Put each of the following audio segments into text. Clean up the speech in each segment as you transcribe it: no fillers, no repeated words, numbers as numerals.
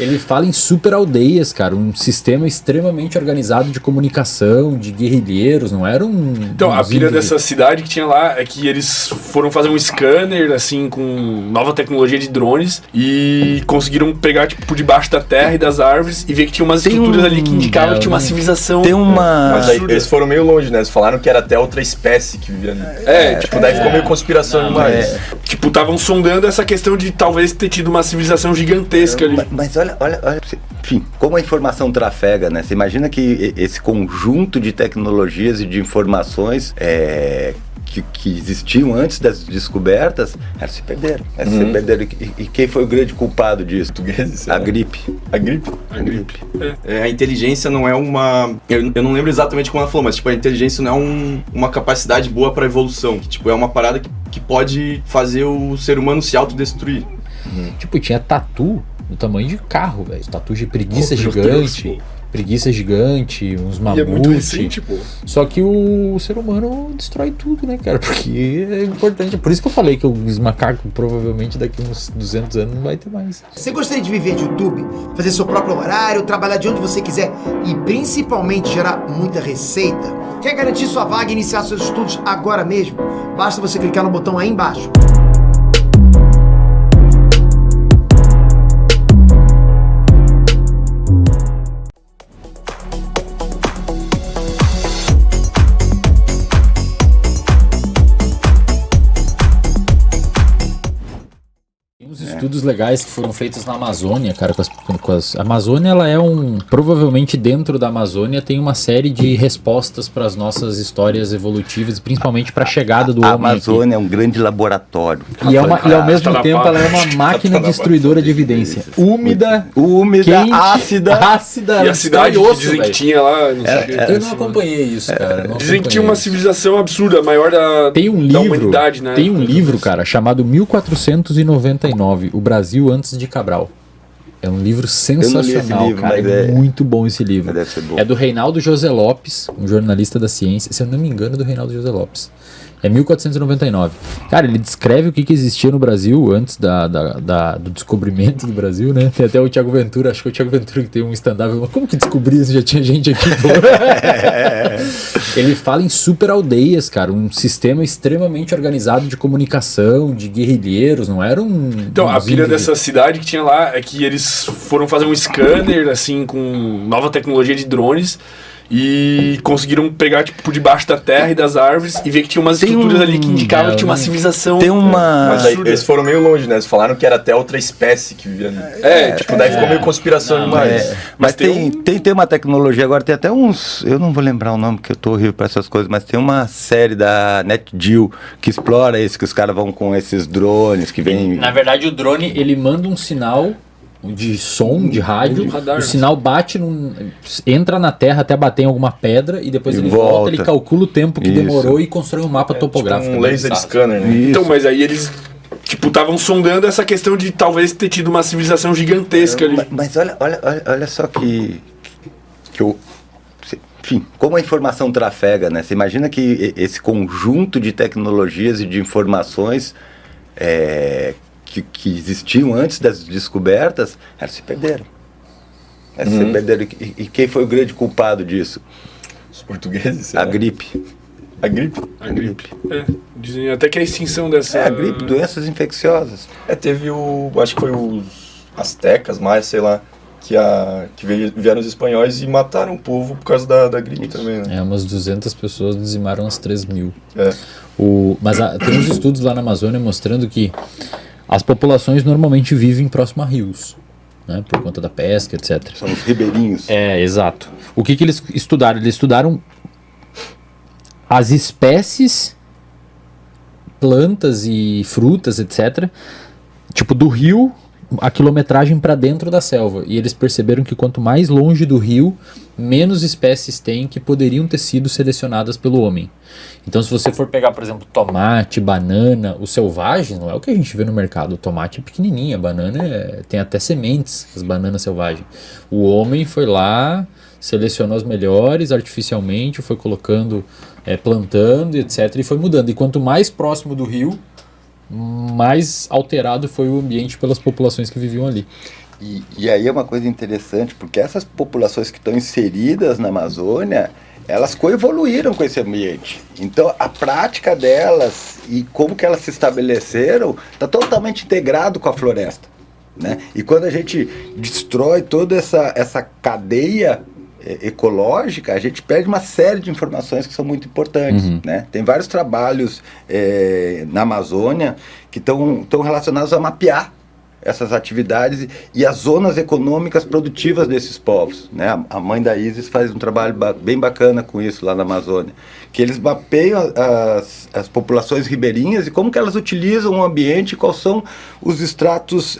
Ele fala em super aldeias, cara, um sistema extremamente organizado de comunicação, de guerrilheiros, não era um... Então, a pilha dessa cidade que tinha lá é que eles foram fazer um scanner, assim, com nova tecnologia de drones e conseguiram pegar, tipo, por debaixo da terra e das árvores e ver que tinha umas estruturas ali que indicavam que tinha uma civilização. Tem uma... Mas aí, eles foram meio longe, né? Eles falaram que era até outra espécie que vivia ali. Tipo, daí ficou meio conspiração demais. Tipo, estavam sondando essa questão de talvez ter tido uma civilização gigantesca ali. Mas olha, enfim, como a informação trafega, né? Você imagina que esse conjunto de tecnologias e de informações que existiam antes das descobertas, elas se perderam. E quem foi o grande culpado disso? A gripe. A gripe? A gripe. A inteligência não é uma... Eu não lembro exatamente como ela falou, mas tipo, a inteligência não é uma capacidade boa para evolução. Que tipo, é uma parada que pode fazer o ser humano se autodestruir. Tipo, tinha tatu do tamanho de carro, velho. Tatu de preguiça gigante. Preguiça gigante, uns mamute. E é muito recente, pô. Só que o ser humano destrói tudo, né, cara? Porque é importante. Por isso que eu falei que os macacos provavelmente daqui uns 200 anos não vai ter mais. Você gostaria de viver de YouTube? Fazer seu próprio horário, trabalhar de onde você quiser e principalmente gerar muita receita? Quer garantir sua vaga e iniciar seus estudos agora mesmo? Basta você clicar no botão aí embaixo. Estudos legais que foram feitos na Amazônia, cara, a Amazônia, ela é provavelmente dentro da Amazônia tem uma série de respostas para as nossas histórias evolutivas, principalmente para a chegada do homem. A Amazônia é um grande laboratório. E ao mesmo tempo ela é uma máquina destruidora de evidência. Úmida, quente, ácida. E a cidade que dizem que tinha lá, não sei o que. Eu não acompanhei isso, cara. Dizem que tinha uma civilização absurda, maior da humanidade, né? Tem um livro, cara, chamado 1499. O Brasil antes de Cabral. É um livro sensacional, livro, cara. É muito bom esse livro. Deve ser bom. É do Reinaldo José Lopes, um jornalista da ciência. Se eu não me engano, é do Reinaldo José Lopes. É 1499. Cara, ele descreve o que existia no Brasil antes do descobrimento do Brasil, né? Tem até o Thiago Ventura, acho que é o Thiago Ventura que tem um stand-up. Mas como que descobriu isso? Já tinha gente aqui, pô. Ele fala em super aldeias, cara. Um sistema extremamente organizado de comunicação, de guerrilheiros, não era um... Então, a pilha dessa cidade que tinha lá é que eles foram fazer um scanner, assim, com nova tecnologia de drones e conseguiram pegar, tipo, por debaixo da terra e das árvores e ver que tinha umas estruturas ali que indicavam que tinha uma civilização. Mas aí, eles foram meio longe, né? Eles falaram que era até outra espécie que vivia ali. Tipo, daí ficou meio conspiração demais. Mas tem uma tecnologia agora, tem até uns... Eu não vou lembrar o nome, porque eu tô horrível pra essas coisas, mas tem uma série da NetGeo que explora isso, que os caras vão com esses drones que vêm... Na verdade, o drone, ele manda um sinal de som, de rádio, o sinal bate, entra na terra até bater em alguma pedra e depois ele volta, ele calcula o tempo que demorou e constrói um mapa topográfico. Tipo um laser scanner, né? Então, mas aí eles, tipo, estavam sondando essa questão de talvez ter tido uma civilização gigantesca ali. Mas olha só que enfim, como a informação trafega, né? Você imagina que esse conjunto de tecnologias e de informações que existiam antes das descobertas, elas se perderam. E quem foi o grande culpado disso? Os portugueses? A gripe. A gripe? A gripe. Dizem até que a extinção dessa... a gripe, doenças infecciosas. Teve acho que foi os astecas, mais, sei lá, que vieram os espanhóis e mataram o povo por causa da gripe também, né? Umas 200 pessoas dizimaram as 3.000. Mas tem uns estudos lá na Amazônia mostrando que as populações normalmente vivem próximo a rios, né, por conta da pesca, etc. São os ribeirinhos. Exato. O que eles estudaram? Eles estudaram as espécies, plantas e frutas, etc., tipo do rio, a quilometragem para dentro da selva. E eles perceberam que quanto mais longe do rio, menos espécies tem que poderiam ter sido selecionadas pelo homem. Então, se você for pegar, por exemplo, tomate, banana, o selvagem, não é o que a gente vê no mercado. O tomate é pequenininho, a banana tem até sementes, as bananas selvagens. O homem foi lá, selecionou as melhores artificialmente, foi colocando, plantando, etc. E foi mudando. E quanto mais próximo do rio, mais alterado foi o ambiente pelas populações que viviam ali. E aí é uma coisa interessante, porque essas populações que estão inseridas na Amazônia, elas coevoluíram com esse ambiente. Então, a prática delas e como que elas se estabeleceram está totalmente integrado com a floresta, né? E quando a gente destrói toda essa cadeia ecológica, a gente perde uma série de informações que são muito importantes, né? Tem vários trabalhos na Amazônia que estão relacionados a mapear essas atividades e as zonas econômicas produtivas desses povos, né? A mãe da Isis faz um trabalho bem bacana com isso lá na Amazônia, que eles mapeiam as populações ribeirinhas e como que elas utilizam o ambiente, quais são os estratos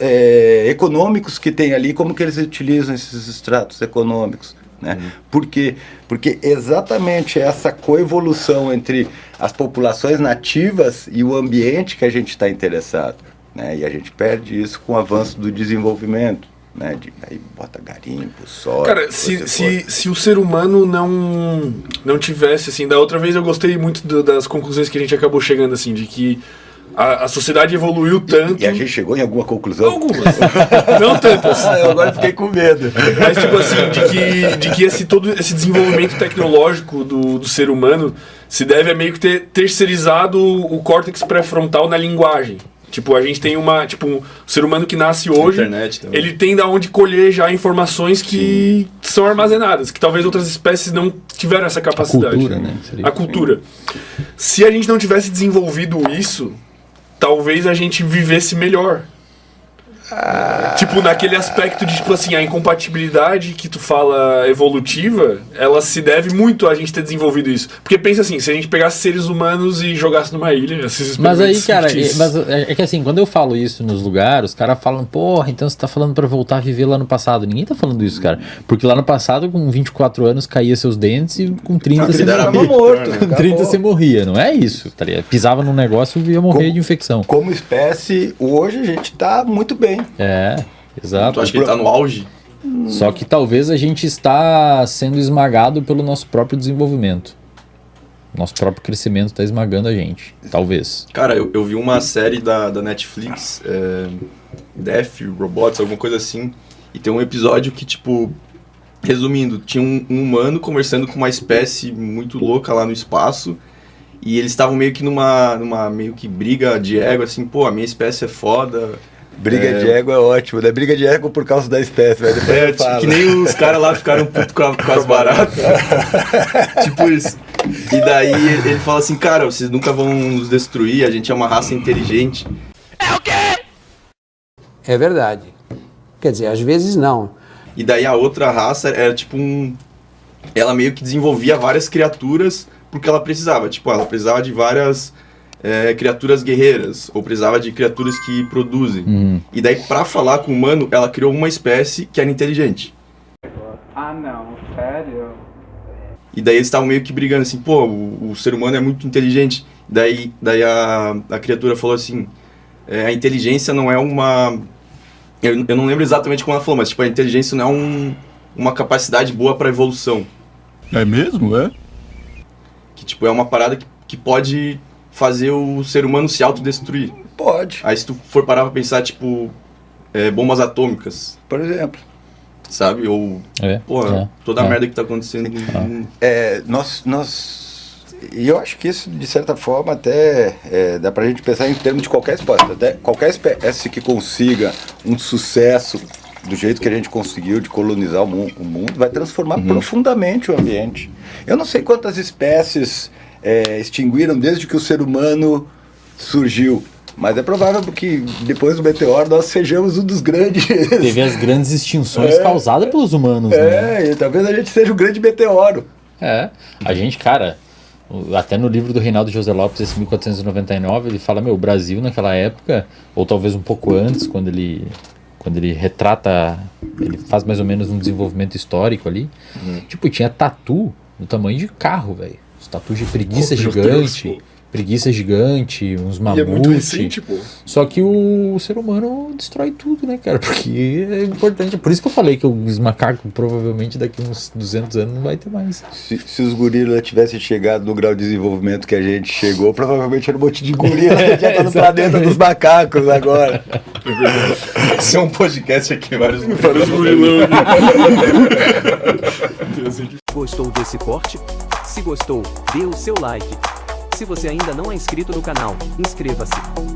econômicos que tem ali, como que eles utilizam esses estratos econômicos, né? Por quê? Porque exatamente essa coevolução entre as populações nativas e o ambiente que a gente está interessado, né? E a gente perde isso com o avanço do desenvolvimento, né? Aí bota garimpo, soja... Cara, se o ser humano não tivesse, assim, da outra vez eu gostei muito das conclusões que a gente acabou chegando, assim, de que a sociedade evoluiu tanto... E a gente chegou em alguma conclusão? Algumas, não tantas. Eu agora fiquei com medo. Mas, tipo assim, de que todo esse desenvolvimento tecnológico do ser humano se deve a meio que ter terceirizado o córtex pré-frontal na linguagem. Tipo, a gente tem o ser humano que nasce hoje, ele tem da onde colher já informações que são armazenadas, que talvez outras espécies não tiveram essa capacidade. A cultura, né? A cultura. Se a gente não tivesse desenvolvido isso, talvez a gente vivesse melhor. Tipo, naquele aspecto de, tipo assim, a incompatibilidade que tu fala evolutiva, ela se deve muito a gente ter desenvolvido isso. Porque pensa assim, se a gente pegasse seres humanos e jogasse numa ilha, esses mas aí, cara, é que assim, quando eu falo isso nos lugares, os caras falam, porra, então você tá falando pra voltar a viver lá no passado. Ninguém tá falando isso, cara. Porque lá no passado, com 24 anos, caía seus dentes e com 30 você morria. Com 30 você morria, não é isso, tá ligado? Pisava num negócio e ia morrer de infecção. Como espécie, hoje a gente tá muito bem. Exato. Tu acha que ele tá no auge? Só que talvez a gente está sendo esmagado pelo nosso próprio desenvolvimento. Nosso próprio crescimento está esmagando a gente. Talvez. Cara, eu vi uma série da Netflix, Death Robots, alguma coisa assim. E tem um episódio que, tipo, resumindo, tinha um humano conversando com uma espécie muito louca lá no espaço. E eles estavam meio que numa meio que briga de ego, assim, pô, a minha espécie é foda. Briga de ego é ótimo, né? Briga de ego por causa da espécie, mas depois que nem os caras lá ficaram putos com as baratas. Tipo isso. E daí ele fala assim, cara, vocês nunca vão nos destruir, a gente é uma raça inteligente. É o quê? É verdade. Quer dizer, às vezes não. E daí a outra raça era tipo ela meio que desenvolvia várias criaturas porque ela precisava. Tipo, ela precisava de várias... criaturas guerreiras, ou precisava de criaturas que produzem. E daí, pra falar com o humano, ela criou uma espécie que era inteligente. Ah, não, sério? E daí eles estavam meio que brigando assim, pô, o ser humano é muito inteligente. Daí a criatura falou assim, a inteligência não é uma... Eu não lembro exatamente como ela falou, mas tipo, a inteligência não é uma capacidade boa pra evolução. É mesmo, é? Que tipo, é uma parada que pode... fazer o ser humano se autodestruir. Pode. Aí se tu for parar pra pensar, tipo, bombas atômicas. Por exemplo. Sabe? Ou, toda a merda que tá acontecendo no mundo. E eu acho que isso, de certa forma, até dá pra gente pensar em termos de qualquer espécie. Até qualquer espécie que consiga um sucesso do jeito que a gente conseguiu de colonizar o mundo, vai transformar profundamente o ambiente. Eu não sei quantas espécies... extinguiram desde que o ser humano surgiu. Mas é provável que depois do meteoro nós sejamos um dos grandes... Teve as grandes extinções causadas pelos humanos, né? E talvez a gente seja o grande meteoro. A gente, cara... Até no livro do Reinaldo José Lopes, esse 1499, ele fala, o Brasil naquela época, ou talvez um pouco antes, quando ele retrata... Ele faz mais ou menos um desenvolvimento histórico ali. Tipo, tinha tatu no tamanho de carro, velho. Os tatus de preguiça gigante. preguiça gigante, uns E é muito mamute. recente, pô. Só que o ser humano destrói tudo, né, cara? Porque é importante. Por isso que eu falei que os macacos provavelmente daqui uns 200 anos não vai ter mais. Se os gorilas tivessem chegado no grau de desenvolvimento que a gente chegou, provavelmente era um monte de gorila já tá no planeta dos macacos agora. Esse é um podcast aqui, vários gorilão. Gostou desse corte? Se gostou, dê o seu like. Se você ainda não é inscrito no canal, inscreva-se.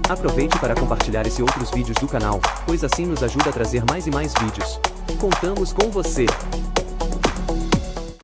Aproveite para compartilhar esse e outros vídeos do canal, pois assim nos ajuda a trazer mais e mais vídeos. Contamos com você!